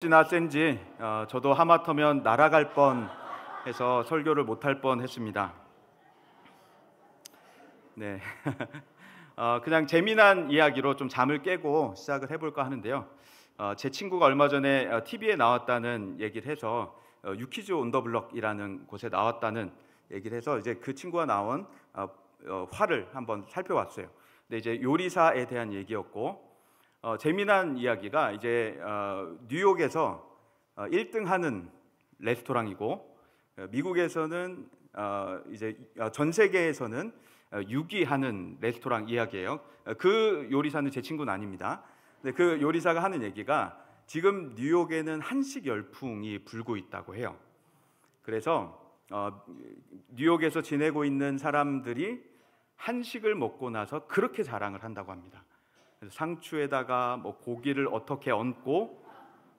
혹시나 센지 저도 하마터면 날아갈 뻔해서 설교를 못할 뻔했습니다. 네, 그냥 재미난 이야기로 좀 잠을 깨고 시작을 해볼까 하는데요. 제 친구가 얼마 전에 TV에 나왔다는 얘기를 해서 유퀴즈 온 더 블럭이라는 곳에 나왔다는 얘기를 해서 이제 그 친구가 나온 화를 한번 살펴봤어요. 근데 이제 요리사에 대한 얘기였고 재미난 이야기가 이제 뉴욕에서 1등 하는 레스토랑이고 미국에서는 이제 전 세계에서는 6위 하는 레스토랑 이야기예요. 그 요리사는 제 친구는 아닙니다. 근데 그 요리사가 하는 얘기가 지금 뉴욕에는 한식 열풍이 불고 있다고 해요. 그래서 뉴욕에서 지내고 있는 사람들이 한식을 먹고 나서 그렇게 자랑을 한다고 합니다. 그래서 상추에다가 뭐 고기를 어떻게 얹고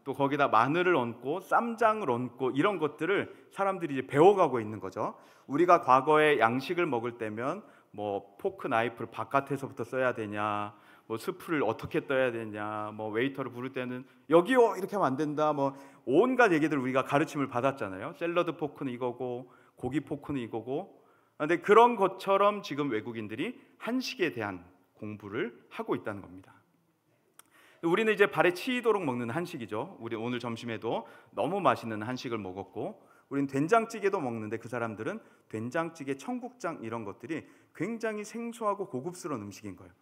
또 거기다 마늘을 얹고 쌈장을 얹고 이런 것들을 사람들이 이제 배워가고 있는 거죠. 우리가 과거에 양식을 먹을 때면 뭐 포크 나이프를 바깥에서부터 써야 되냐, 뭐 스프를 어떻게 떠야 되냐, 뭐 웨이터를 부를 때는 여기요 이렇게 하면 안 된다, 뭐 온갖 얘기들 우리가 가르침을 받았잖아요. 샐러드 포크는 이거고 고기 포크는 이거고. 근데 그런 것처럼 지금 외국인들이 한식에 대한 공부를 하고 있다는 겁니다. 우리는 이제 발에 치이도록 먹는 한식이죠. 우리 오늘 점심에도 너무 맛있는 한식을 먹었고, 우리는 된장찌개도 먹는데 그 사람들은 된장찌개, 청국장 이런 것들이 굉장히 생소하고 고급스러운 음식인 거예요.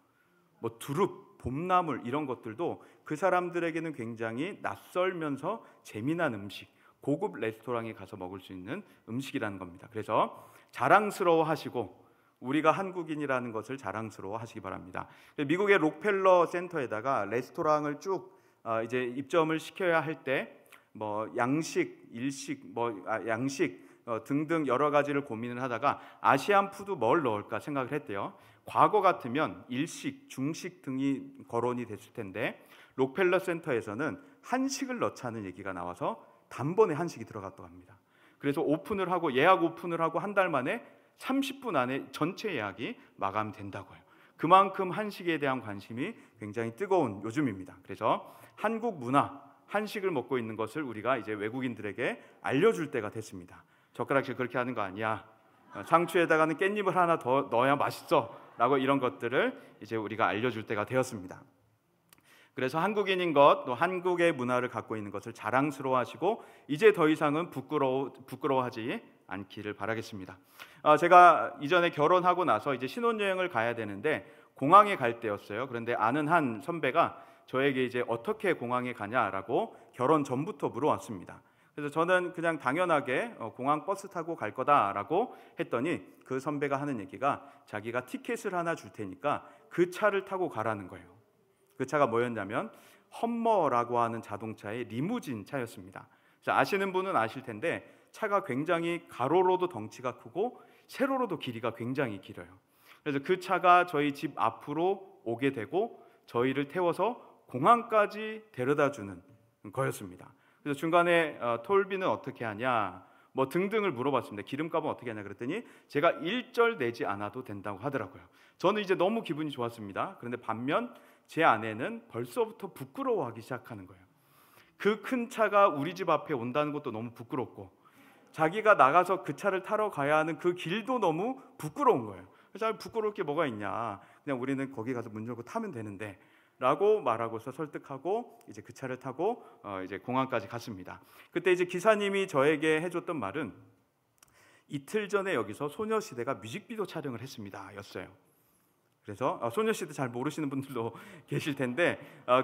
뭐 두릅, 봄나물 이런 것들도 그 사람들에게는 굉장히 낯설면서 재미난 음식, 고급 레스토랑에 가서 먹을 수 있는 음식이라는 겁니다. 그래서 자랑스러워하시고 우리가 한국인이라는 것을 자랑스러워하시기 바랍니다. 미국의 록펠러 센터에다가 레스토랑을 쭉 이제 입점을 시켜야 할 때 뭐 양식, 일식, 양식 등등 여러 가지를 고민을 하다가 아시안 푸드 뭘 넣을까 생각을 했대요. 과거 같으면 일식, 중식 등이 거론이 됐을 텐데 록펠러 센터에서는 한식을 넣자는 얘기가 나와서 단번에 한식이 들어갔다고 합니다. 그래서 오픈을 하고 예약 오픈을 하고 한 달 만에 30분 안에 전체 예약이 마감된다고요. 그만큼 한식에 대한 관심이 굉장히 뜨거운 요즘입니다. 그래서 한국 문화, 한식을 먹고 있는 것을 우리가 이제 외국인들에게 알려줄 때가 됐습니다. 젓가락질 그렇게 하는 거 아니야. 상추에다가는 깻잎을 하나 더 넣어야 맛있어. 라고 이런 것들을 이제 우리가 알려줄 때가 되었습니다. 그래서 한국인인 것, 또 한국의 문화를 갖고 있는 것을 자랑스러워하시고 이제 더 이상은 부끄러워하지 않기를 바라겠습니다. 제가 이전에 결혼하고 나서 이제 신혼여행을 가야 되는데 공항에 갈 때였어요. 그런데 아는 한 선배가 저에게 이제 어떻게 공항에 가냐라고 결혼 전부터 물어왔습니다. 그래서 저는 그냥 당연하게 공항 버스 타고 갈 거다라고 했더니 그 선배가 하는 얘기가 자기가 티켓을 하나 줄 테니까 그 차를 타고 가라는 거예요. 그 차가 뭐였냐면 험머라고 하는 자동차의 리무진 차였습니다. 그래서 아시는 분은 아실 텐데 차가 굉장히 가로로도 덩치가 크고 세로로도 길이가 굉장히 길어요. 그래서 그 차가 저희 집 앞으로 오게 되고 저희를 태워서 공항까지 데려다주는 거였습니다. 그래서 중간에 톨비는 어떻게 하냐 뭐 등등을 물어봤습니다. 기름값은 어떻게 하냐 그랬더니 제가 일절 내지 않아도 된다고 하더라고요. 저는 이제 너무 기분이 좋았습니다. 그런데 반면 제 아내는 벌써부터 부끄러워하기 시작하는 거예요. 그 큰 차가 우리 집 앞에 온다는 것도 너무 부끄럽고 자기가 나가서 그 차를 타러 가야 하는 그 길도 너무 부끄러운 거예요. 그래서 부끄러울 게 뭐가 있냐, 그냥 우리는 거기 가서 문 열고 타면 되는데 라고 말하고서 설득하고 이제 그 차를 타고 이제 공항까지 갔습니다. 그때 이제 기사님이 저에게 해줬던 말은 이틀 전에 여기서 소녀시대가 뮤직비디오 촬영을 했습니다 였어요. 그래서 소녀시대 잘 모르시는 분들도 계실 텐데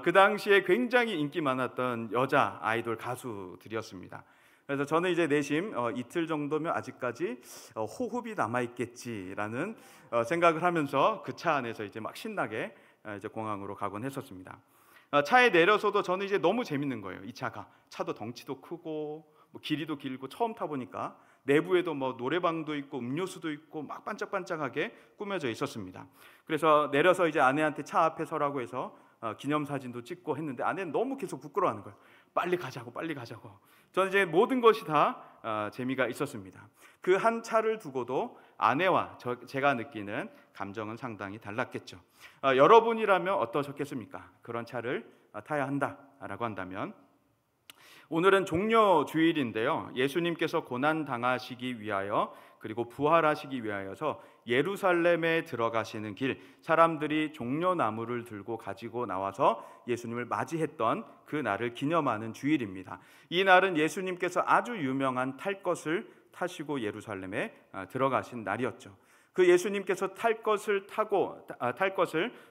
그 당시에 굉장히 인기 많았던 여자 아이돌 가수들이었습니다. 그래서 저는 이제 내심 이틀 정도면 아직까지 호흡이 남아있겠지라는 생각을 하면서 그 차 안에서 이제 막 신나게 이제 공항으로 가곤 했었습니다. 차에 내려서도 저는 이제 너무 재밌는 거예요. 이 차도 덩치도 크고 뭐 길이도 길고 처음 타보니까 내부에도 뭐 노래방도 있고 음료수도 있고 막 반짝반짝하게 꾸며져 있었습니다. 그래서 내려서 이제 아내한테 차 앞에 서라고 해서 기념사진도 찍고 했는데 아내는 너무 계속 부끄러워하는 거예요. 빨리 가자고 빨리 가자고. 저는 이제 모든 것이 다 재미가 있었습니다. 그 한 차를 두고도 아내와 제가 느끼는 감정은 상당히 달랐겠죠. 여러분이라면 어떠셨겠습니까? 그런 차를 타야 한다라고 한다면 오늘은 종려 주일인데요. 예수님께서 고난 당하시기 위하여 그리고 부활하시기 위하여서 예루살렘에 들어가시는 길, 사람들이 종려나무를 들고 가지고 나와서 예수님을 맞이했던 그 날을 기념하는 주일입니다. 이 날은 예수님께서 아주 유명한 탈 것을 타시고 예루살렘에 들어가신 날이었죠. 그 예수님께서 탈 것을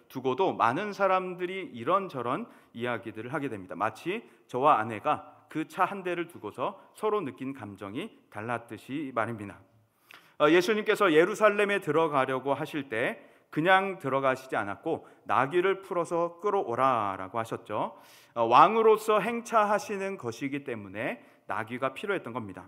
두고도 많은 사람들이 이런저런 이야기들을 하게 됩니다. 마치 저와 아내가 그 차 한 대를 두고서 서로 느낀 감정이 달랐듯이 말입니다. 예수님께서 예루살렘에 들어가려고 하실 때 그냥 들어가시지 않았고 나귀를 풀어서 끌어오라라고 하셨죠. 왕으로서 행차하시는 것이기 때문에 나귀가 필요했던 겁니다.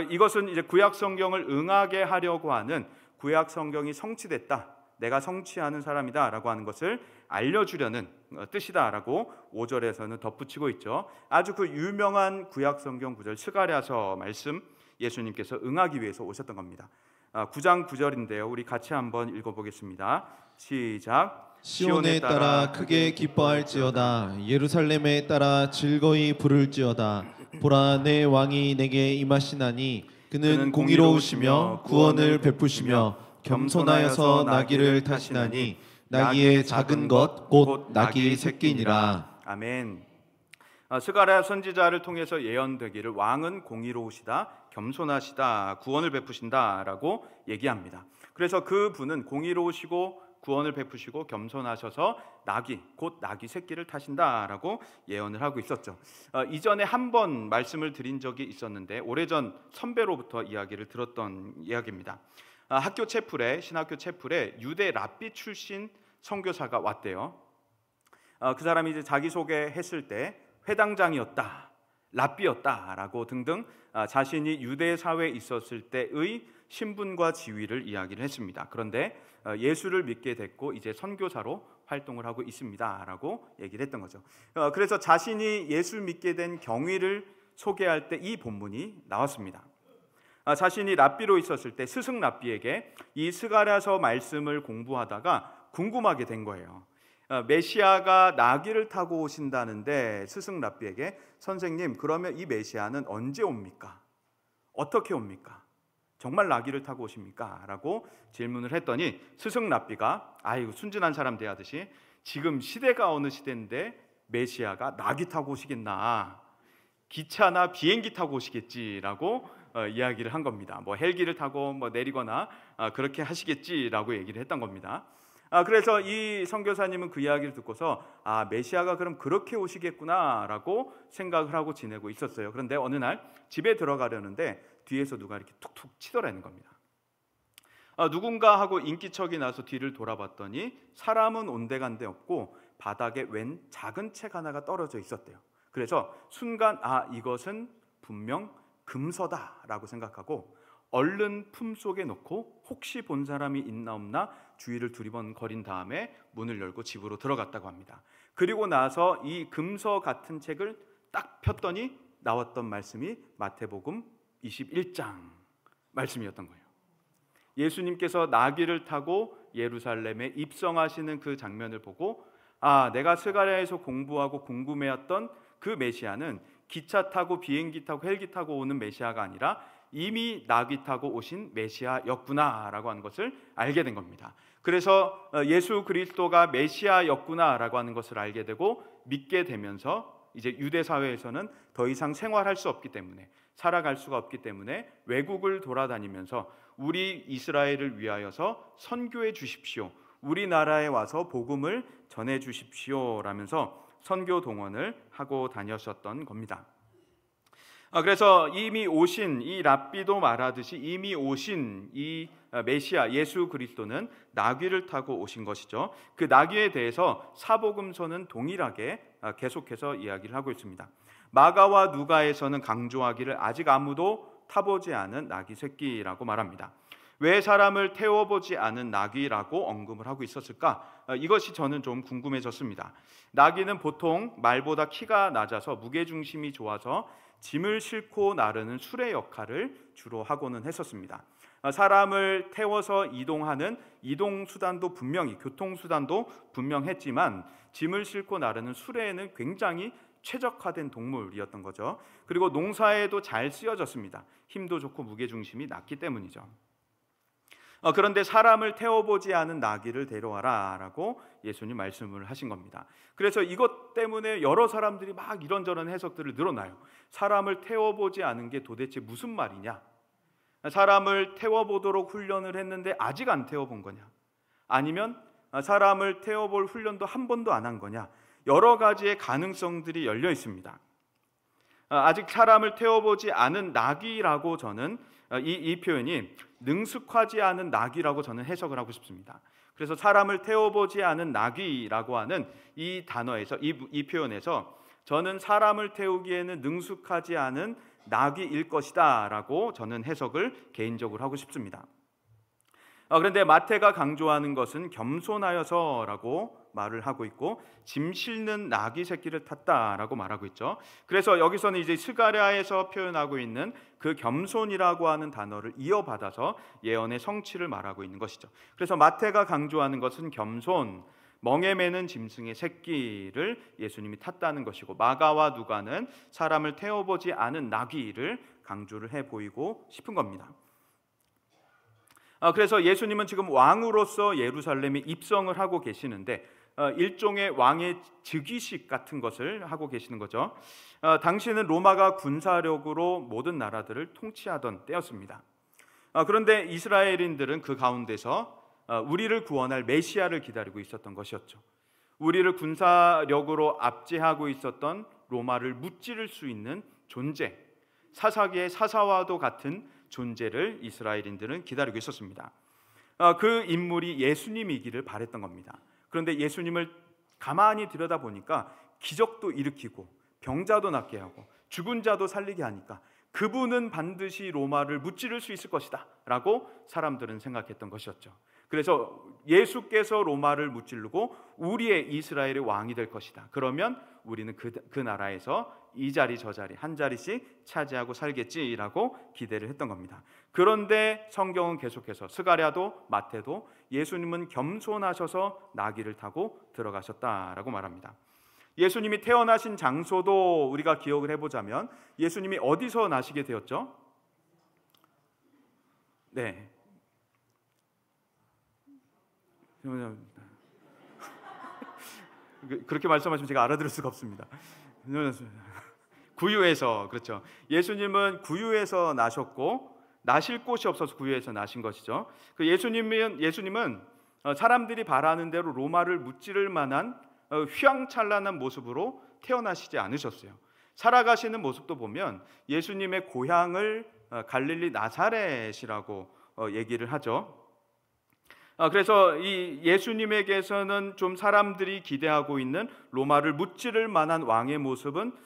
이것은 이제 구약 성경을 응하게 하려고 하는, 구약 성경이 성취됐다, 내가 성취하는 사람이다라고 하는 것을 알려주려는 뜻이다라고 5절에서는 덧붙이고 있죠. 아주 그 유명한 구약 성경 구절 스가랴서 말씀, 예수님께서 응하기 위해서 오셨던 겁니다. 9장 9절인데요. 우리 같이 한번 읽어보겠습니다. 시작. 시온에 따라 크게 기뻐할지어다. 예루살렘에 따라 즐거이 부를지어다. 보라, 내 왕이 내게 임하시나니 그는 공의로우시며 구원을 베푸시며 겸손하여서 나귀를 타시나니 나귀의 작은 것 곧 나귀 새끼니라. 아멘. 스가랴 선지자를 통해서 예언되기를 왕은 공의로우시다, 겸손하시다, 구원을 베푸신다라고 얘기합니다. 그래서 그 분은 공의로우시고 구원을 베푸시고 겸손하셔서 나귀, 곧 나귀 새끼를 타신다라고 예언을 하고 있었죠. 이전에 한 번 말씀을 드린 적이 있었는데 오래전 선배로부터 이야기를 들었던 이야기입니다. 학교 채플에, 신학교 채플에 유대 랍비 출신 선교사가 왔대요. 그 사람이 이제 자기소개했을 때 회당장이었다, 랍비였다라고 등등 자신이 유대 사회에 있었을 때의 신분과 지위를 이야기를 했습니다. 그런데 예수를 믿게 됐고 이제 선교사로 활동을 하고 있습니다라고 얘기를 했던 거죠. 그래서 자신이 예수 믿게 된 경위를 소개할 때 이 본문이 나왔습니다. 자신이 랍비로 있었을 때 스승 랍비에게 이 스가랴서 말씀을 공부하다가 궁금하게 된 거예요. 메시아가 나귀를 타고 오신다는데 스승 랍비에게 선생님, 그러면 이 메시아는 언제 옵니까? 어떻게 옵니까? 정말 나귀를 타고 오십니까? 라고 질문을 했더니 스승 랍비가 아이고 순진한 사람 대하듯이 지금 시대가 어느 시대인데 메시아가 나귀 타고 오시겠나? 기차나 비행기 타고 오시겠지라고 이야기를 한 겁니다. 뭐 헬기를 타고 뭐 내리거나 그렇게 하시겠지라고 얘기를 했던 겁니다. 그래서 이 선교사님은 그 이야기를 듣고서 메시아가 그럼 그렇게 오시겠구나라고 생각을 하고 지내고 있었어요. 그런데 어느 날 집에 들어가려는데 뒤에서 누가 이렇게 툭툭 치더라는 겁니다. 누군가 하고 인기척이 나서 뒤를 돌아봤더니 사람은 온데간데 없고 바닥에 웬 작은 책 하나가 떨어져 있었대요. 그래서 순간 이것은 분명 금서다라고 생각하고 얼른 품속에 넣고 혹시 본 사람이 있나 없나 주위를 두리번거린 다음에 문을 열고 집으로 들어갔다고 합니다. 그리고 나서 이 금서 같은 책을 딱 폈더니 나왔던 말씀이 마태복음 21장 말씀이었던 거예요. 예수님께서 나귀를 타고 예루살렘에 입성하시는 그 장면을 보고 내가 스가랴에서 공부하고 궁금해했던 그 메시아는 기차 타고 비행기 타고 헬기 타고 오는 메시아가 아니라 이미 나귀 타고 오신 메시아였구나라고 하는 것을 알게 된 겁니다. 그래서 예수 그리스도가 메시아였구나라고 하는 것을 알게 되고 믿게 되면서 이제 유대 사회에서는 더 이상 생활할 수 없기 때문에, 살아갈 수가 없기 때문에 외국을 돌아다니면서 우리 이스라엘을 위하여서 선교해 주십시오, 우리나라에 와서 복음을 전해 주십시오라면서 선교 동원을 하고 다녔었던 겁니다. 그래서 이미 오신 이 랍비도 말하듯이 이미 오신 이 메시아 예수 그리스도는 나귀를 타고 오신 것이죠. 그 나귀에 대해서 사복음서는 동일하게 계속해서 이야기를 하고 있습니다. 마가와 누가에서는 강조하기를 아직 아무도 타보지 않은 나귀 새끼라고 말합니다. 왜 사람을 태워보지 않은 나귀라고 언급을 하고 있었을까? 이것이 저는 좀 궁금해졌습니다. 나귀는 보통 말보다 키가 낮아서 무게중심이 좋아서 짐을 싣고 나르는 수레 역할을 주로 하고는 했었습니다. 사람을 태워서 이동하는 이동수단도 분명히, 교통수단도 분명했지만 짐을 싣고 나르는 수레에는 굉장히 최적화된 동물이었던 거죠. 그리고 농사에도 잘 쓰여졌습니다. 힘도 좋고 무게중심이 낮기 때문이죠. 그런데 사람을 태워보지 않은 나귀를 데려와라 라고 예수님 말씀을 하신 겁니다. 그래서 이것 때문에 여러 사람들이 막 이런저런 해석들을 늘어나요. 사람을 태워보지 않은 게 도대체 무슨 말이냐? 사람을 태워보도록 훈련을 했는데 아직 안 태워본 거냐? 아니면 사람을 태워볼 훈련도 한 번도 안 한 거냐? 여러 가지의 가능성들이 열려 있습니다. 아직 사람을 태워보지 않은 나귀라고 저는 이 표현이 능숙하지 않은 나귀라고 저는 해석을 하고 싶습니다. 그래서 사람을 태워보지 않은 나귀라고 하는 이 단어에서 이 표현에서 저는 사람을 태우기에는 능숙하지 않은 나귀일 것이다 라고 저는 해석을 개인적으로 하고 싶습니다. 그런데 마태가 강조하는 것은 겸손하여서라고 말을 하고 있고 짐 실는 나귀 새끼를 탔다라고 말하고 있죠. 그래서 여기서는 이제 스가랴에서 표현하고 있는 그 겸손이라고 하는 단어를 이어받아서 예언의 성취를 말하고 있는 것이죠. 그래서 마태가 강조하는 것은 겸손, 멍에 매는 짐승의 새끼를 예수님이 탔다는 것이고, 마가와 누가는 사람을 태워보지 않은 나귀를 강조를 해 보이고 싶은 겁니다. 그래서 예수님은 지금 왕으로서 예루살렘에 입성을 하고 계시는데 일종의 왕의 즉위식 같은 것을 하고 계시는 거죠. 당시는 로마가 군사력으로 모든 나라들을 통치하던 때였습니다. 그런데 이스라엘인들은 그 가운데서 우리를 구원할 메시아를 기다리고 있었던 것이었죠. 우리를 군사력으로 압제하고 있었던 로마를 무찌를 수 있는 존재, 사사기의 사사와도 같은 존재를 이스라엘인들은 기다리고 있었습니다. 그 인물이 예수님이기를 바랬던 겁니다. 그런데 예수님을 가만히 들여다보니까 기적도 일으키고 병자도 낫게 하고 죽은 자도 살리게 하니까 그분은 반드시 로마를 무찌를 수 있을 것이다 라고 사람들은 생각했던 것이었죠. 그래서 예수께서 로마를 무찌르고 우리의 이스라엘의 왕이 될 것이다. 그러면 우리는 그 나라에서 이 자리 저 자리 한 자리씩 차지하고 살겠지라고 기대를 했던 겁니다. 그런데 성경은 계속해서 스가랴도 마태도 예수님은 겸손하셔서 나귀를 타고 들어가셨다라고 말합니다. 예수님이 태어나신 장소도 우리가 기억을 해보자면 예수님이 어디서 나시게 되었죠? 네. 그렇게 말씀하시면 제가 알아들을 수가 없습니다. 구유에서, 그렇죠. 예수님은 구유에서 나셨고 나실 곳이 없어서 구유에서 나신 것이죠. 그 예수님은 사람들이 바라는 대로 로마를 무찌를 만한 휘황찬란한 모습으로 태어나시지 않으셨어요. 살아가시는 모습도 보면 예수님의 고향을 갈릴리 나사렛이라고 얘기를 하죠. 그래서 이 예수님에게서는 좀 사람들이 기대하고 있는 로마를 무찌를 만한 왕의 모습은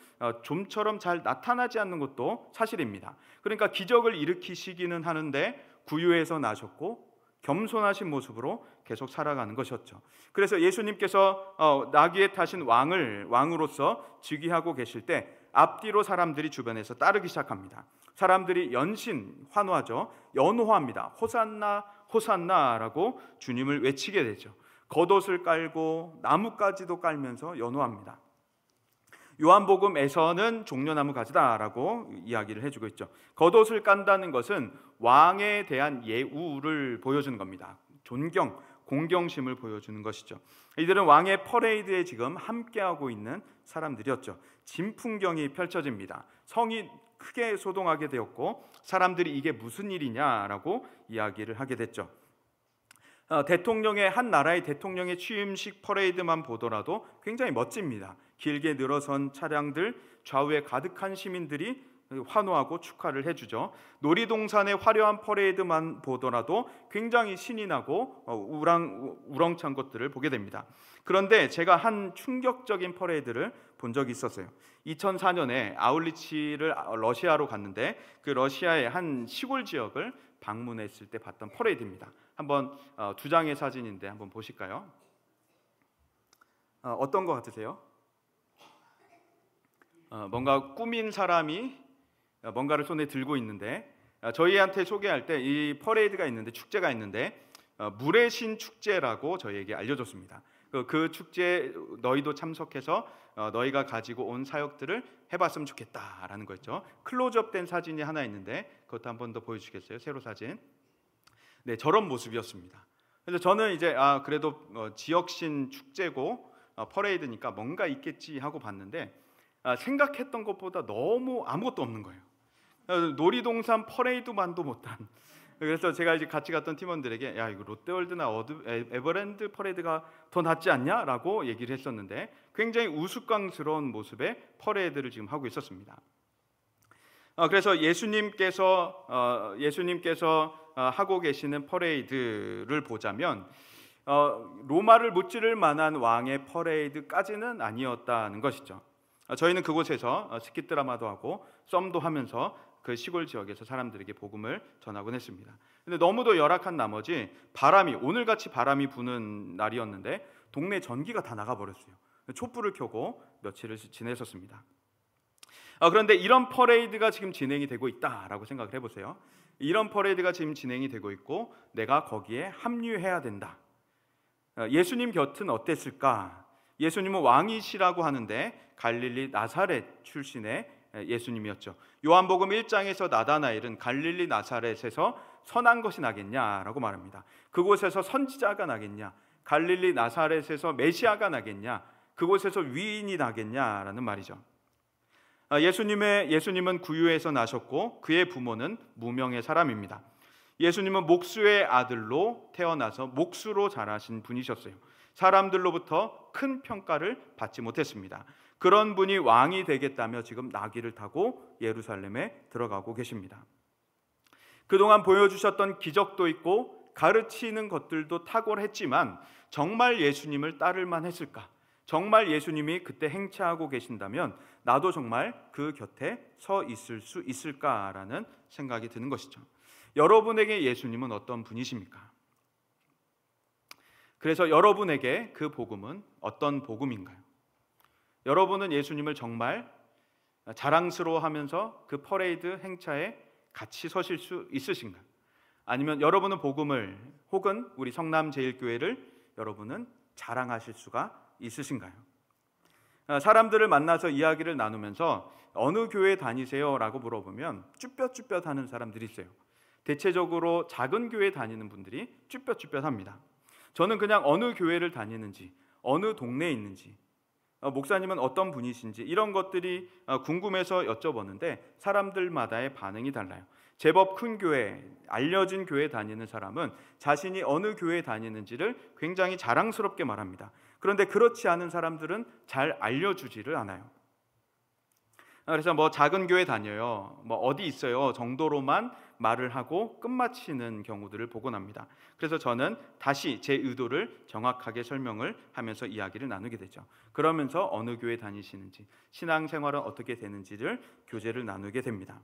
좀처럼 잘 나타나지 않는 것도 사실입니다. 그러니까 기적을 일으키시기는 하는데 구유에서 나셨고 겸손하신 모습으로 계속 살아가는 것이었죠. 그래서 예수님께서 나귀에 타신 왕으로서 즉위하고 계실 때 앞뒤로 사람들이 주변에서 따르기 시작합니다. 사람들이 환호하죠. 연호합니다. 호산나 호산나라고 주님을 외치게 되죠. 겉옷을 깔고 나뭇가지도 깔면서 연호합니다. 요한복음에서는 종려나무 가지다라고 이야기를 해주고 있죠. 겉옷을 깐다는 것은 왕에 대한 예우를 보여주는 겁니다. 존경, 공경심을 보여주는 것이죠. 이들은 왕의 퍼레이드에 지금 함께하고 있는 사람들이었죠. 진풍경이 펼쳐집니다. 성이 크게 소동하게 되었고 사람들이 이게 무슨 일이냐라고 이야기를 하게 됐죠. 한 나라의 대통령의 취임식 퍼레이드만 보더라도 굉장히 멋집니다. 길게 늘어선 차량들, 좌우에 가득한 시민들이 환호하고 축하를 해주죠. 놀이동산의 화려한 퍼레이드만 보더라도 굉장히 신이 나고 우렁찬 것들을 보게 됩니다. 그런데 제가 한 충격적인 퍼레이드를 본 적이 있었어요. 2004년에 아울리치를 러시아로 갔는데 그 러시아의 한 시골 지역을 방문했을 때 봤던 퍼레이드입니다. 한번 두 장의 사진인데 한번 보실까요? 어떤 것 같으세요? 뭔가 꾸민 사람이 뭔가를 손에 들고 있는데 저희한테 소개할 때 이 퍼레이드가 있는데 축제가 있는데 물의 신 축제라고 저희에게 알려줬습니다. 그 축제에 너희도 참석해서 너희가 가지고 온 사역들을 해봤으면 좋겠다라는 거였죠. 클로즈업된 사진이 하나 있는데 그것도 한 번 더 보여주시겠어요? 세로 사진. 네, 저런 모습이었습니다. 그래서 저는 이제 그래도 지역신 축제고 퍼레이드니까 뭔가 있겠지 하고 봤는데 생각했던 것보다 너무 아무것도 없는 거예요. 놀이동산 퍼레이드만도 못한. 그래서 제가 이제 같이 갔던 팀원들에게 야, 이거 롯데월드나 에버랜드 퍼레이드가 더 낫지 않냐라고 얘기를 했었는데 굉장히 우스꽝스러운 모습의 퍼레이드를 지금 하고 있었습니다. 그래서 예수님께서 하고 계시는 퍼레이드를 보자면 로마를 무찌를 만한 왕의 퍼레이드까지는 아니었다는 것이죠. 저희는 그곳에서 스키 드라마도 하고 썸도 하면서 그 시골 지역에서 사람들에게 복음을 전하곤 했습니다. 근데 너무도 열악한 나머지 오늘같이 바람이 부는 날이었는데 동네 전기가 다 나가버렸어요. 촛불을 켜고 며칠을 지냈었습니다. 그런데 이런 퍼레이드가 지금 진행이 되고 있다라고 생각을 해보세요. 이런 퍼레이드가 지금 진행이 되고 있고 내가 거기에 합류해야 된다. 예수님 곁은 어땠을까? 예수님은 왕이시라고 하는데 갈릴리 나사렛 출신의 예수님이었죠. 요한복음 1장에서 나다나엘은 갈릴리 나사렛에서 선한 것이 나겠냐라고 말합니다. 그곳에서 선지자가 나겠냐? 갈릴리 나사렛에서 메시아가 나겠냐? 그곳에서 위인이 나겠냐라는 말이죠. 예수님은 구유에서 나셨고 그의 부모는 무명의 사람입니다. 예수님은 목수의 아들로 태어나서 목수로 자라신 분이셨어요. 사람들로부터 큰 평가를 받지 못했습니다. 그런 분이 왕이 되겠다며 지금 나귀를 타고 예루살렘에 들어가고 계십니다. 그동안 보여주셨던 기적도 있고 가르치는 것들도 탁월했지만 정말 예수님을 따를만 했을까? 정말 예수님이 그때 행차하고 계신다면 나도 정말 그 곁에 서 있을 수 있을까라는 생각이 드는 것이죠. 여러분에게 예수님은 어떤 분이십니까? 그래서 여러분에게 그 복음은 어떤 복음인가요? 여러분은 예수님을 정말 자랑스러워하면서 그 퍼레이드 행차에 같이 서실 수 있으신가요? 아니면 여러분은 복음을 혹은 우리 성남제일교회를 여러분은 자랑하실 수가 있으신가요? 사람들을 만나서 이야기를 나누면서 어느 교회 다니세요? 라고 물어보면 쭈뼛쭈뼛 하는 사람들이 있어요. 대체적으로 작은 교회 다니는 분들이 쭈뼛쭈뼛 합니다. 저는 그냥 어느 교회를 다니는지, 어느 동네에 있는지, 목사님은 어떤 분이신지 이런 것들이 궁금해서 여쭤보는데 사람들마다의 반응이 달라요. 제법 큰 교회, 알려진 교회 다니는 사람은 자신이 어느 교회 다니는지를 굉장히 자랑스럽게 말합니다. 그런데 그렇지 않은 사람들은 잘 알려주지를 않아요. 그래서 작은 교회 다녀요, 어디 있어요 정도로만 말을 하고 끝마치는 경우들을 보곤 합니다. 그래서 저는 다시 제 의도를 정확하게 설명을 하면서 이야기를 나누게 되죠. 그러면서 어느 교회 다니시는지, 신앙생활은 어떻게 되는지를 교제를 나누게 됩니다.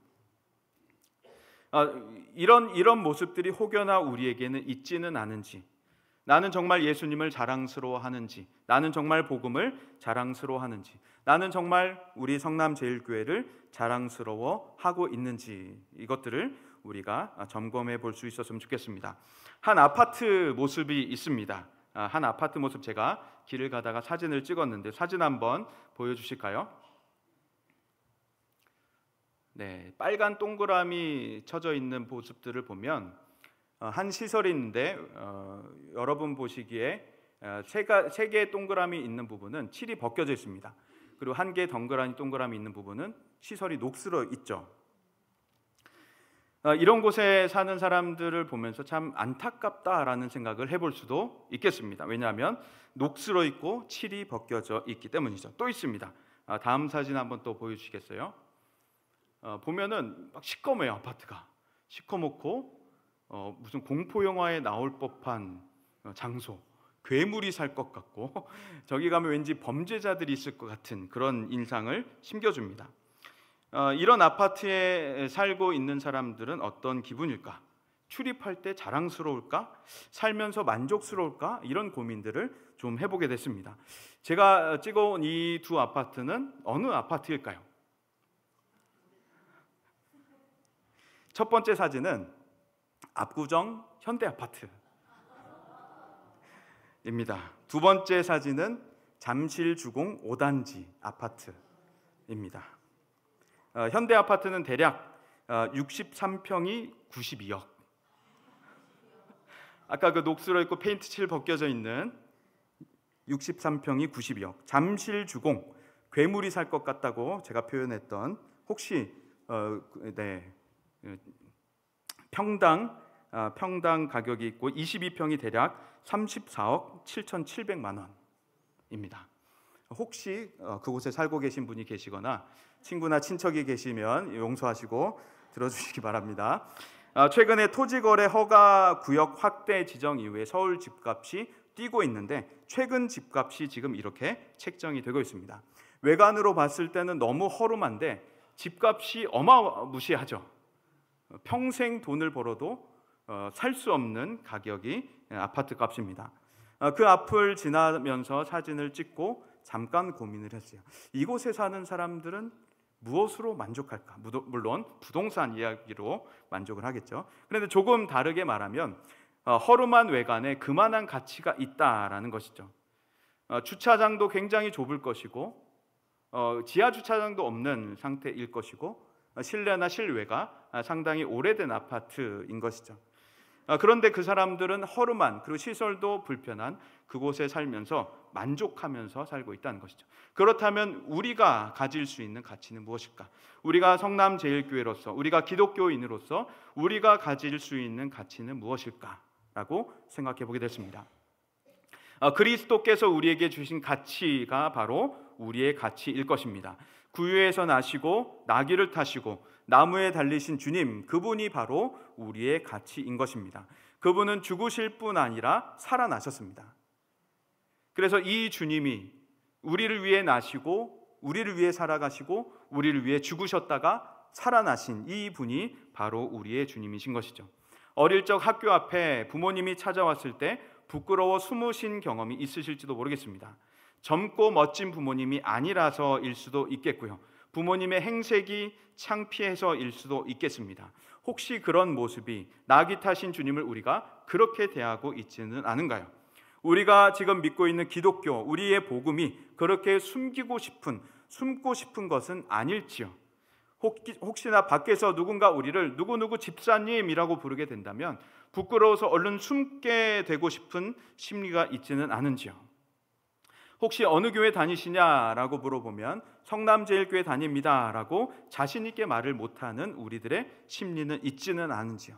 이런 모습들이 혹여나 우리에게는 있지는 않은지, 나는 정말 예수님을 자랑스러워하는지, 나는 정말 복음을 자랑스러워하는지, 나는 정말 우리 성남제일교회를 자랑스러워하고 있는지, 이것들을 우리가 점검해 볼 수 있었으면 좋겠습니다. 한 아파트 모습이 있습니다. 한 아파트 모습 제가 길을 가다가 사진을 찍었는데 사진 한번 보여주실까요? 네, 빨간 동그라미 쳐져 있는 모습들을 보면 한 시설이 있는데 여러분 보시기에 세 개의 동그라미 있는 부분은 칠이 벗겨져 있습니다. 그리고 한 개의 동그라미 있는 부분은 시설이 녹슬어 있죠. 이런 곳에 사는 사람들을 보면서 참 안타깝다라는 생각을 해볼 수도 있겠습니다. 왜냐하면 녹슬어 있고 칠이 벗겨져 있기 때문이죠. 또 있습니다. 다음 사진 한번 또 보여주시겠어요? 보면은 막 시커매요. 아파트가 시커멓고 무슨 공포 영화에 나올 법한 장소, 괴물이 살 것 같고 저기 가면 왠지 범죄자들이 있을 것 같은 그런 인상을 심겨줍니다. 이런 아파트에 살고 있는 사람들은 어떤 기분일까? 출입할 때 자랑스러울까? 살면서 만족스러울까? 이런 고민들을 좀 해보게 됐습니다. 제가 찍어온 이 두 아파트는 어느 아파트일까요? 첫 번째 사진은 압구정 현대아파트. 두 번째 사진은 잠실주공 5단지 아파트입니다. 현대 아파트는 대략 63평이 92억. 아까 그 녹슬어 있고 페인트 칠 벗겨져 있는 63평이 92억. 잠실주공, 괴물이 살 것 같다고 제가 표현했던, 혹시 평당 가격이 있고 22평이 대략 34억 7,700만 원입니다. 혹시 그곳에 살고 계신 분이 계시거나 친구나 친척이 계시면 용서하시고 들어주시기 바랍니다. 최근에 토지거래 허가 구역 확대 지정 이후에 서울 집값이 뛰고 있는데, 최근 집값이 지금 이렇게 책정이 되고 있습니다. 외관으로 봤을 때는 너무 허름한데 집값이 어마무시하죠. 평생 돈을 벌어도 살 수 없는 가격이 아파트 값입니다. 그 앞을 지나면서 사진을 찍고 잠깐 고민을 했어요. 이곳에 사는 사람들은 무엇으로 만족할까? 물론 부동산 이야기로 만족을 하겠죠. 그런데 조금 다르게 말하면 허름한 외관에 그만한 가치가 있다라는 것이죠. 주차장도 굉장히 좁을 것이고 지하 주차장도 없는 상태일 것이고 실내나 실외가 상당히 오래된 아파트인 것이죠. 그런데 그 사람들은 허름한, 그리고 시설도 불편한 그곳에 살면서 만족하면서 살고 있다는 것이죠. 그렇다면 우리가 가질 수 있는 가치는 무엇일까? 우리가 성남제일교회로서, 우리가 기독교인으로서 우리가 가질 수 있는 가치는 무엇일까라고 생각해 보게 됐습니다. 그리스도께서 우리에게 주신 가치가 바로 우리의 가치일 것입니다. 구유에서 나시고 나귀를 타시고 나무에 달리신 주님, 그분이 바로 우리의 가치인 것입니다. 그분은 죽으실 뿐 아니라 살아나셨습니다. 그래서 이 주님이 우리를 위해 나시고 우리를 위해 살아가시고 우리를 위해 죽으셨다가 살아나신 이 분이 바로 우리의 주님이신 것이죠. 어릴 적 학교 앞에 부모님이 찾아왔을 때 부끄러워 숨으신 경험이 있으실지도 모르겠습니다. 젊고 멋진 부모님이 아니라서일 수도 있겠고요. 부모님의 행색이 창피해서일 수도 있겠습니다. 혹시 그런 모습이 나귀 타신 주님을 우리가 그렇게 대하고 있지는 않은가요? 우리가 지금 믿고 있는 기독교, 우리의 복음이 그렇게 숨고 싶은 것은 아닐지요. 혹시나 밖에서 누군가 우리를 누구누구 집사님이라고 부르게 된다면 부끄러워서 얼른 숨게 되고 싶은 심리가 있지는 않은지요. 혹시 어느 교회 다니시냐라고 물어보면 성남제일교회 다닙니다라고 자신 있게 말을 못하는 우리들의 심리는 있지는 않은지요.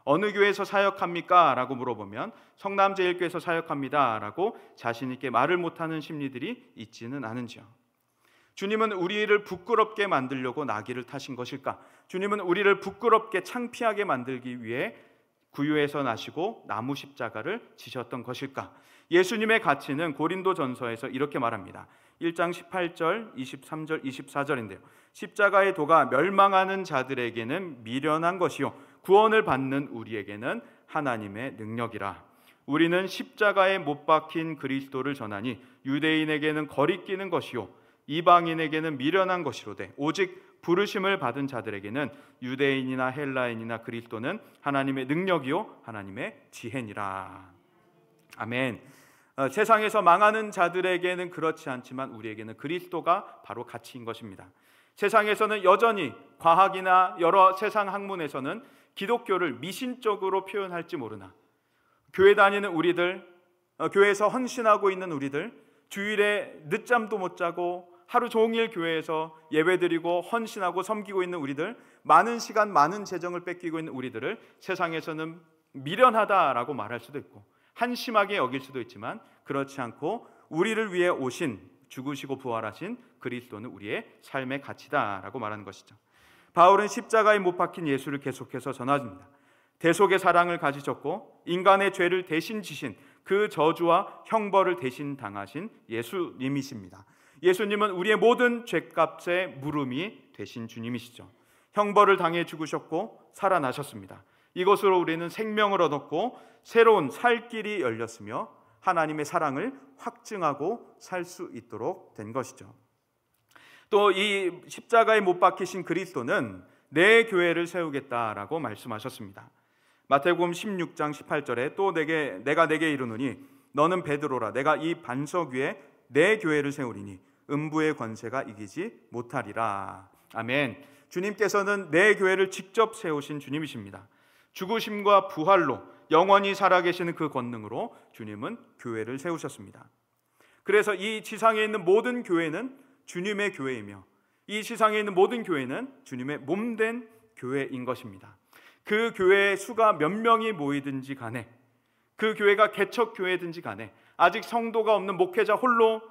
어느 교회에서 사역합니까? 라고 물어보면 성남제일교회에서 사역합니다라고 자신 있게 말을 못하는 심리들이 있지는 않은지요. 주님은 우리를 부끄럽게 만들려고 나귀를 타신 것일까? 주님은 우리를 부끄럽게 창피하게 만들기 위해 구유에서 나시고 나무 십자가를 지셨던 것일까? 예수님의 가치는 고린도전서에서 이렇게 말합니다. 1장 18절, 23절, 24절인데요. 십자가의 도가 멸망하는 자들에게는 미련한 것이요 구원을 받는 우리에게는 하나님의 능력이라. 우리는 십자가에 못 박힌 그리스도를 전하니 유대인에게는 거리끼는 것이요 이방인에게는 미련한 것이로되 오직 부르심을 받은 자들에게는 유대인이나 헬라인이나 그리스도는 하나님의 능력이요 하나님의 지혜니라. 아멘. 세상에서 망하는 자들에게는 그렇지 않지만 우리에게는 그리스도가 바로 가치인 것입니다. 세상에서는 여전히 과학이나 여러 세상 학문에서는 기독교를 미신적으로 표현할지 모르나 교회 다니는 우리들, 교회에서 헌신하고 있는 우리들, 주일에 늦잠도 못 자고 하루 종일 교회에서 예배드리고 헌신하고 섬기고 있는 우리들, 많은 시간 많은 재정을 뺏기고 있는 우리들을 세상에서는 미련하다라고 말할 수도 있고 한심하게 여길 수도 있지만 그렇지 않고 우리를 위해 오신 죽으시고 부활하신 그리스도는 우리의 삶의 가치다라고 말하는 것이죠. 바울은 십자가에 못 박힌 예수를 계속해서 전합니다. 대속의 사랑을 가지셨고 인간의 죄를 대신 지신 그 저주와 형벌을 대신 당하신 예수님이십니다. 예수님은 우리의 모든 죄값의 물음이 되신 주님이시죠. 형벌을 당해 죽으셨고 살아나셨습니다. 이것으로 우리는 생명을 얻었고 새로운 살 길이 열렸으며 하나님의 사랑을 확증하고 살 수 있도록 된 것이죠. 또 이 십자가에 못 박히신 그리스도는 내 교회를 세우겠다라고 말씀하셨습니다. 마태복음 16장 18절에 또 내가 내게 이르노니 너는 베드로라. 내가 이 반석 위에 내 교회를 세우리니 음부의 권세가 이기지 못하리라. 아멘. 주님께서는 내 교회를 직접 세우신 주님이십니다. 죽으심과 부활로 영원히 살아계시는 그 권능으로 주님은 교회를 세우셨습니다. 그래서 이 지상에 있는 모든 교회는 주님의 교회이며 이 지상에 있는 모든 교회는 주님의 몸된 교회인 것입니다. 그 교회의 수가 몇 명이 모이든지 간에, 그 교회가 개척교회든지 간에, 아직 성도가 없는 목회자 홀로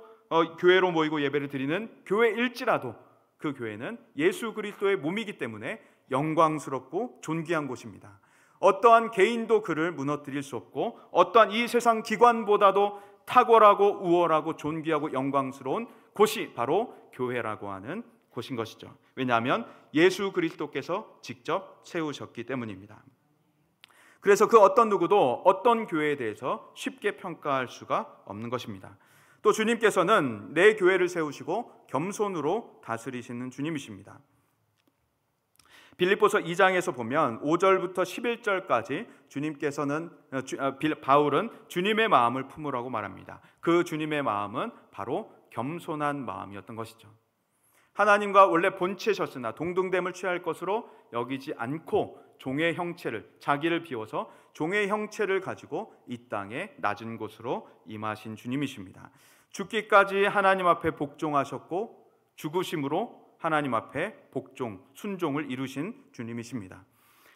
교회로 모이고 예배를 드리는 교회일지라도 그 교회는 예수 그리스도의 몸이기 때문에 영광스럽고 존귀한 곳입니다. 어떠한 개인도 그를 무너뜨릴 수 없고 어떠한 이 세상 기관보다도 탁월하고 우월하고 존귀하고 영광스러운 곳이 바로 교회라고 하는 곳인 것이죠. 왜냐하면 예수 그리스도께서 직접 세우셨기 때문입니다. 그래서 그 어떤 누구도 어떤 교회에 대해서 쉽게 평가할 수가 없는 것입니다. 또 주님께서는 내 교회를 세우시고 겸손으로 다스리시는 주님이십니다. 빌립보서 2장에서 보면 5절부터 11절까지 바울은 주님의 마음을 품으라고 말합니다. 그 주님의 마음은 바로 겸손한 마음이었던 것이죠. 하나님과 원래 본체셨으나 동등됨을 취할 것으로 여기지 않고 종의 형체를, 자기를 비워서 종의 형체를 가지고 이 땅에 낮은 곳으로 임하신 주님이십니다. 죽기까지 하나님 앞에 복종하셨고 죽으심으로 하나님 앞에 복종, 순종을 이루신 주님이십니다.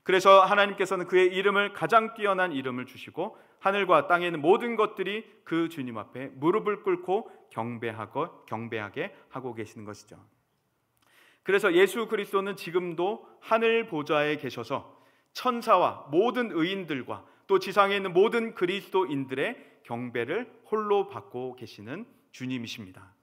그래서 하나님께서는 그의 이름을 가장 뛰어난 이름을 주시고 하늘과 땅에 있는 모든 것들이 그 주님 앞에 무릎을 꿇고 경배하게 하고 계시는 것이죠. 그래서 예수 그리스도는 지금도 하늘 보좌에 계셔서 천사와 모든 의인들과 또 지상에 있는 모든 그리스도인들의 경배를 홀로 받고 계시는 주님이십니다.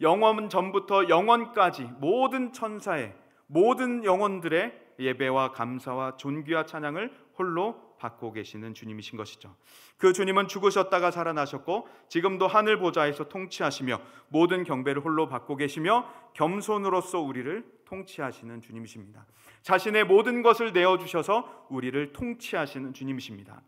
영원 전부터 영원까지 모든 천사의 모든 영혼들의 예배와 감사와 존귀와 찬양을 홀로 받고 계시는 주님이신 것이죠. 그 주님은 죽으셨다가 살아나셨고 지금도 하늘 보좌에서 통치하시며 모든 경배를 홀로 받고 계시며 겸손으로서 우리를 통치하시는 주님이십니다. 자신의 모든 것을 내어주셔서 우리를 통치하시는 주님이십니다.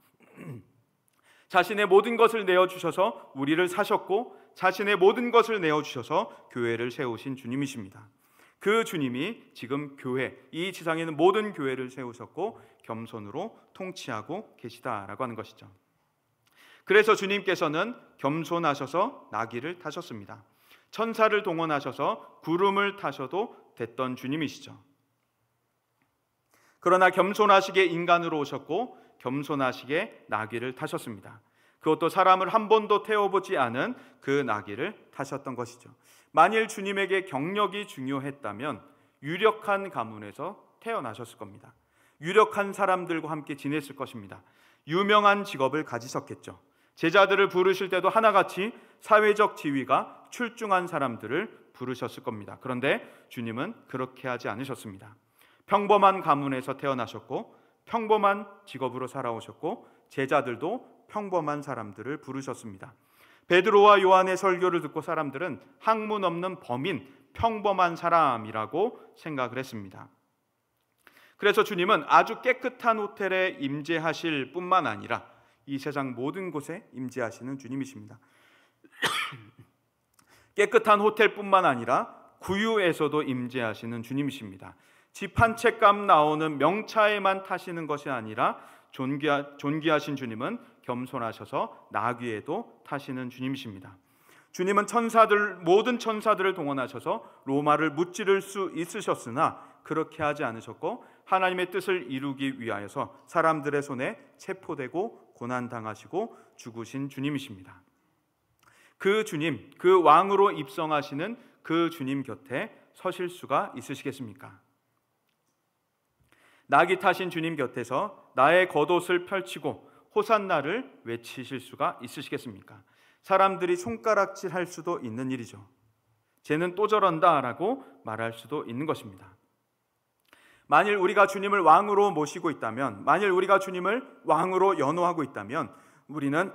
자신의 모든 것을 내어주셔서 우리를 사셨고 자신의 모든 것을 내어주셔서 교회를 세우신 주님이십니다. 그 주님이 지금 교회, 이 지상에 있는 모든 교회를 세우셨고 겸손으로 통치하고 계시다라고 하는 것이죠. 그래서 주님께서는 겸손하셔서 나귀를 타셨습니다. 천사를 동원하셔서 구름을 타셔도 됐던 주님이시죠. 그러나 겸손하시게 인간으로 오셨고 겸손하시게 나귀를 타셨습니다. 그것도 사람을 한 번도 태워보지 않은 그 나귀를 타셨던 것이죠. 만일 주님에게 경력이 중요했다면 유력한 가문에서 태어나셨을 겁니다. 유력한 사람들과 함께 지냈을 것입니다. 유명한 직업을 가지셨겠죠. 제자들을 부르실 때도 하나같이 사회적 지위가 출중한 사람들을 부르셨을 겁니다. 그런데 주님은 그렇게 하지 않으셨습니다. 평범한 가문에서 태어나셨고 평범한 직업으로 살아오셨고 제자들도 평범한 사람들을 부르셨습니다. 베드로와 요한의 설교를 듣고 사람들은 학문 없는 범인, 평범한 사람이라고 생각을 했습니다. 그래서 주님은 아주 깨끗한 호텔에 임재하실 뿐만 아니라 이 세상 모든 곳에 임재하시는 주님이십니다. 깨끗한 호텔뿐만 아니라 구유에서도 임재하시는 주님이십니다. 집 한 채 값 나오는 명차에만 타시는 것이 아니라 존귀하신 주님은 겸손하셔서 나귀에도 타시는 주님이십니다. 주님은 모든 천사들을 동원하셔서 로마를 무찌를 수 있으셨으나 그렇게 하지 않으셨고 하나님의 뜻을 이루기 위하여서 사람들의 손에 체포되고 고난당하시고 죽으신 주님이십니다. 그 주님, 그 왕으로 입성하시는 그 주님 곁에 서실 수가 있으시겠습니까? 나귀 타신 주님 곁에서 나의 겉옷을 펼치고 호산나를 외치실 수가 있으시겠습니까? 사람들이 손가락질할 수도 있는 일이죠. 쟤는 또 저런다라고 말할 수도 있는 것입니다. 만일 우리가 주님을 왕으로 모시고 있다면, 만일 우리가 주님을 왕으로 연호하고 있다면 우리는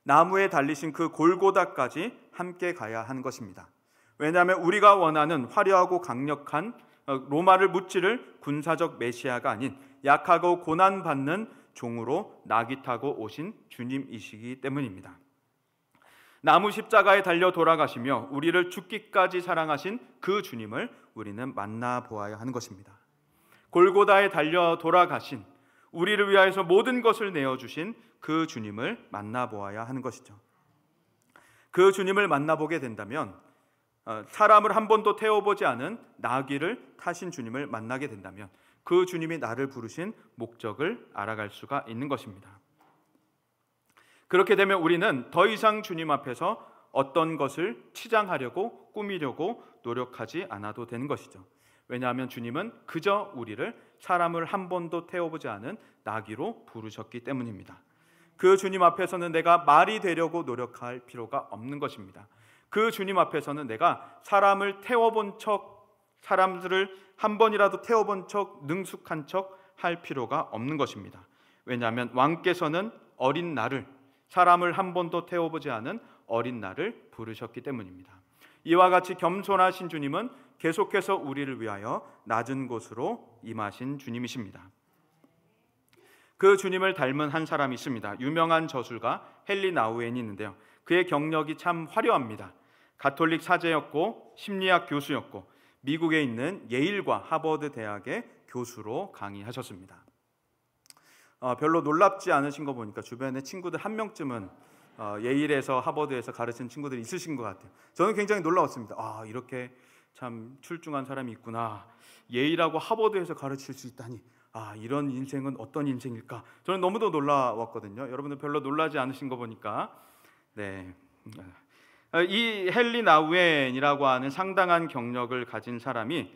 나무에 달리신 그 골고다까지 함께 가야 하는 것입니다. 왜냐하면 우리가 원하는 화려하고 강력한 로마를 무찌를 군사적 메시아가 아닌 약하고 고난받는 종으로 나귀 타고 오신 주님이시기 때문입니다. 나무 십자가에 달려 돌아가시며 우리를 죽기까지 사랑하신 그 주님을 우리는 만나보아야 하는 것입니다. 골고다에 달려 돌아가신, 우리를 위하여서 모든 것을 내어주신 그 주님을 만나보아야 하는 것이죠. 그 주님을 만나보게 된다면, 사람을 한 번도 태워보지 않은 나귀를 타신 주님을 만나게 된다면 그 주님이 나를 부르신 목적을 알아갈 수가 있는 것입니다. 그렇게 되면 우리는 더 이상 주님 앞에서 어떤 것을 치장하려고 꾸미려고 노력하지 않아도 되는 것이죠. 왜냐하면 주님은 그저 우리를 사람을 한 번도 태워보지 않은 나귀로 부르셨기 때문입니다. 그 주님 앞에서는 내가 말이 되려고 노력할 필요가 없는 것입니다. 그 주님 앞에서는 내가 사람을 태워본 척, 사람들을 한 번이라도 태워본 척, 능숙한 척 할 필요가 없는 것입니다. 왜냐하면 왕께서는 어린 나를, 사람을 한 번도 태워보지 않은 어린 나를 부르셨기 때문입니다. 이와 같이 겸손하신 주님은 계속해서 우리를 위하여 낮은 곳으로 임하신 주님이십니다. 그 주님을 닮은 한 사람이 있습니다. 유명한 저술가 헨리 나우엔이 있는데요. 그의 경력이 참 화려합니다. 가톨릭 사제였고 심리학 교수였고 미국에 있는 예일과 하버드 대학의 교수로 강의하셨습니다. 별로 놀랍지 않으신 거 보니까 주변에 친구들 한 명쯤은 예일에서 하버드에서 가르친 친구들이 있으신 것 같아요. 저는 굉장히 놀라웠습니다. 이렇게 참 출중한 사람이 있구나. 예일하고 하버드에서 가르칠 수 있다니. 이런 인생은 어떤 인생일까? 저는 너무도 놀라웠거든요. 여러분들 별로 놀라지 않으신 거 보니까. 네. 이 헨리 나우엔이라고 하는 상당한 경력을 가진 사람이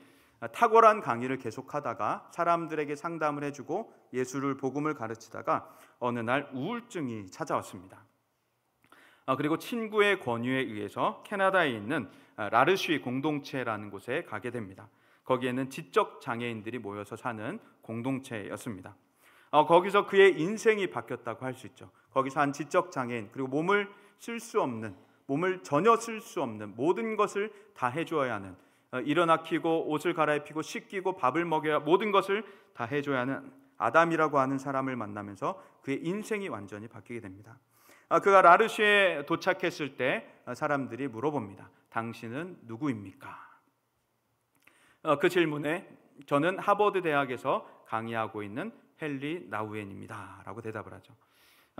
탁월한 강의를 계속하다가 사람들에게 상담을 해주고 예수를 복음을 가르치다가 어느 날 우울증이 찾아왔습니다. 그리고 친구의 권유에 의해서 캐나다에 있는 라르쉬 공동체라는 곳에 가게 됩니다. 거기에는 지적 장애인들이 모여서 사는 공동체였습니다. 거기서 그의 인생이 바뀌었다고 할 수 있죠. 거기서 한 지적 장애인, 그리고 몸을 전혀 쓸 수 없는, 모든 것을 다 해줘야 하는, 일어나 키고 옷을 갈아입히고 씻기고 밥을 먹여야, 모든 것을 다 해줘야 하는 아담이라고 하는 사람을 만나면서 그의 인생이 완전히 바뀌게 됩니다. 그가 라르쉬에 도착했을 때 사람들이 물어봅니다. 당신은 누구입니까? 그 질문에 저는 하버드 대학에서 강의하고 있는 헨리 나우엔입니다 라고 대답을 하죠.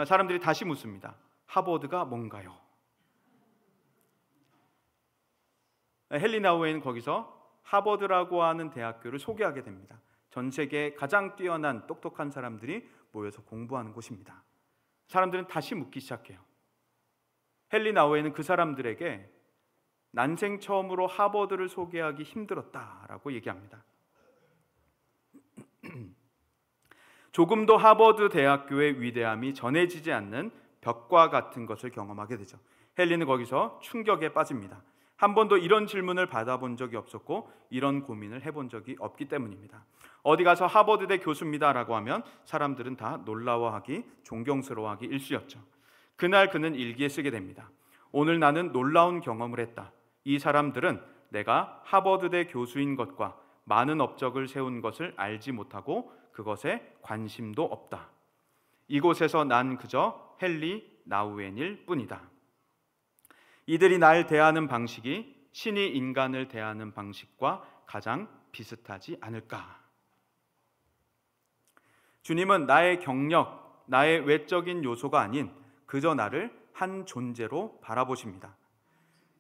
사람들이 다시 묻습니다. 하버드가 뭔가요? 헨리 나우엔은 거기서 하버드라고 하는 대학교를 소개하게 됩니다. 전 세계에 가장 뛰어난 똑똑한 사람들이 모여서 공부하는 곳입니다. 사람들은 다시 묻기 시작해요. 헨리 나우엔은 그 사람들에게 난생 처음으로 하버드를 소개하기 힘들었다라고 얘기합니다. 조금도 하버드 대학교의 위대함이 전해지지 않는 벽과 같은 것을 경험하게 되죠. 헨리는 거기서 충격에 빠집니다. 한 번도 이런 질문을 받아본 적이 없었고 이런 고민을 해본 적이 없기 때문입니다. 어디 가서 하버드대 교수입니다라고 하면 사람들은 다 놀라워하기, 존경스러워하기 일쑤였죠. 그날 그는 일기에 쓰게 됩니다. 오늘 나는 놀라운 경험을 했다. 이 사람들은 내가 하버드대 교수인 것과 많은 업적을 세운 것을 알지 못하고 그것에 관심도 없다. 이곳에서 난 그저 헨리 나우엔일 뿐이다. 이들이 날 대하는 방식이 신이 인간을 대하는 방식과 가장 비슷하지 않을까? 주님은 나의 경력, 나의 외적인 요소가 아닌 그저 나를 한 존재로 바라보십니다.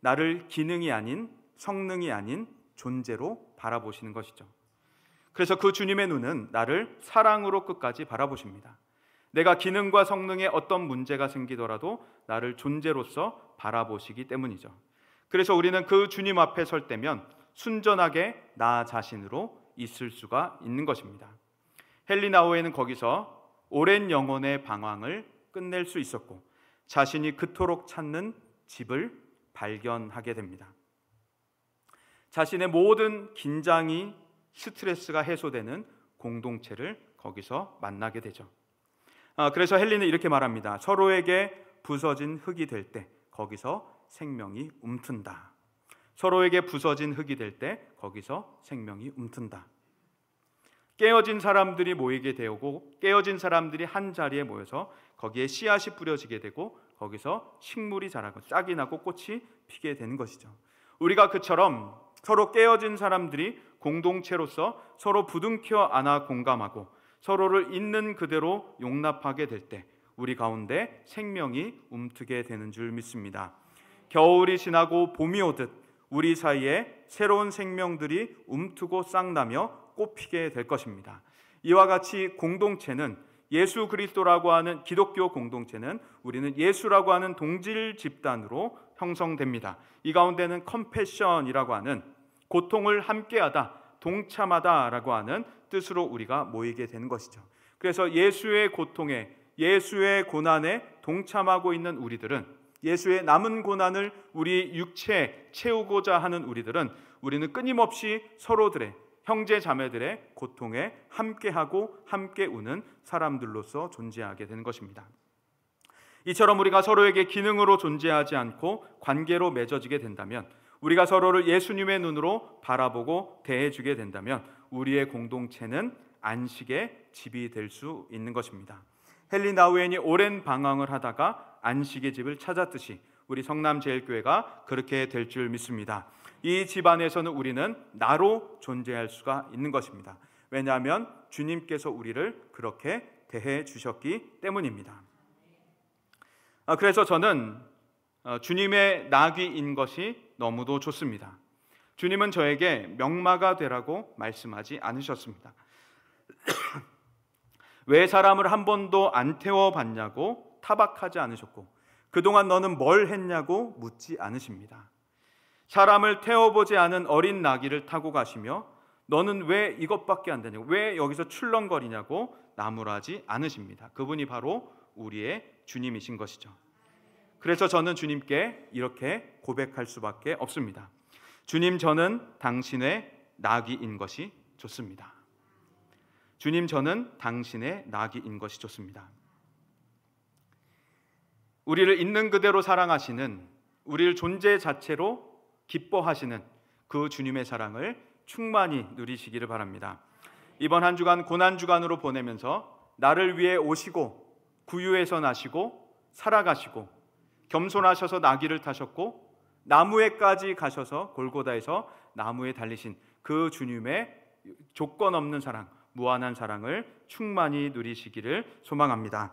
나를 기능이 아닌, 성능이 아닌 존재로 바라보시는 것이죠. 그래서 그 주님의 눈은 나를 사랑으로 끝까지 바라보십니다. 내가 기능과 성능에 어떤 문제가 생기더라도 나를 존재로서 바라보시기 때문이죠. 그래서 우리는 그 주님 앞에 설 때면 순전하게 나 자신으로 있을 수가 있는 것입니다. 헨리 나우엔은 거기서 오랜 영혼의 방황을 끝낼 수 있었고 자신이 그토록 찾는 집을 발견하게 됩니다. 자신의 모든 긴장이, 스트레스가 해소되는 공동체를 거기서 만나게 되죠. 그래서 헨리는 이렇게 말합니다. 서로에게 부서진 흙이 될 때 거기서 생명이 움튼다. 서로에게 부서진 흙이 될 때 거기서 생명이 움튼다. 깨어진 사람들이 모이게 되고 깨어진 사람들이 한 자리에 모여서 거기에 씨앗이 뿌려지게 되고 거기서 식물이 자라고 싹이 나고 꽃이 피게 되는 것이죠. 우리가 그처럼 서로 깨어진 사람들이 공동체로서 서로 부둥켜 안아 공감하고 서로를 있는 그대로 용납하게 될 때 우리 가운데 생명이 움트게 되는 줄 믿습니다. 겨울이 지나고 봄이 오듯 우리 사이에 새로운 생명들이 움트고 싹나며 꽃피게 될 것입니다. 이와 같이 공동체는 예수 그리스도라고 하는 기독교 공동체는 우리는 예수라고 하는 동질 집단으로 형성됩니다. 이 가운데는 컴패션이라고 하는 고통을 함께하다, 동참하다라고 하는 뜻으로 우리가 모이게 되는 것이죠. 그래서 예수의 고통에, 예수의 고난에 동참하고 있는 우리들은, 예수의 남은 고난을 우리 육체에 채우고자 하는 우리는 끊임없이 서로들의, 형제 자매들의 고통에 함께하고 함께 우는 사람들로서 존재하게 되는 것입니다. 이처럼 우리가 서로에게 기능으로 존재하지 않고 관계로 맺어지게 된다면, 우리가 서로를 예수님의 눈으로 바라보고 대해주게 된다면 우리의 공동체는 안식의 집이 될 수 있는 것입니다. 헨리 나우엔이 오랜 방황을 하다가 안식의 집을 찾았듯이 우리 성남제일교회가 그렇게 될 줄 믿습니다. 이 집 안에서는 우리는 나로 존재할 수가 있는 것입니다. 왜냐하면 주님께서 우리를 그렇게 대해 주셨기 때문입니다. 그래서 저는 주님의 낙이인 것이 너무도 좋습니다. 주님은 저에게 명마가 되라고 말씀하지 않으셨습니다. 왜 사람을 한 번도 안 태워봤냐고 타박하지 않으셨고 그동안 너는 뭘 했냐고 묻지 않으십니다. 사람을 태워보지 않은 어린 나귀를 타고 가시며 너는 왜 이것밖에 안 되냐고, 왜 여기서 출렁거리냐고 나무라지 않으십니다. 그분이 바로 우리의 주님이신 것이죠. 그래서 저는 주님께 이렇게 고백할 수밖에 없습니다. 주님, 저는 당신의 나귀인 것이 좋습니다. 주님, 저는 당신의 나귀인 것이 좋습니다. 우리를 있는 그대로 사랑하시는, 우리를 존재 자체로 기뻐하시는 그 주님의 사랑을 충만히 누리시기를 바랍니다. 이번 한 주간 고난주간으로 보내면서 나를 위해 오시고 구유에서 나시고 살아가시고 겸손하셔서 나귀를 타셨고 나무에까지 가셔서 골고다에서 나무에 달리신 그 주님의 조건 없는 사랑, 무한한 사랑을 충만히 누리시기를 소망합니다.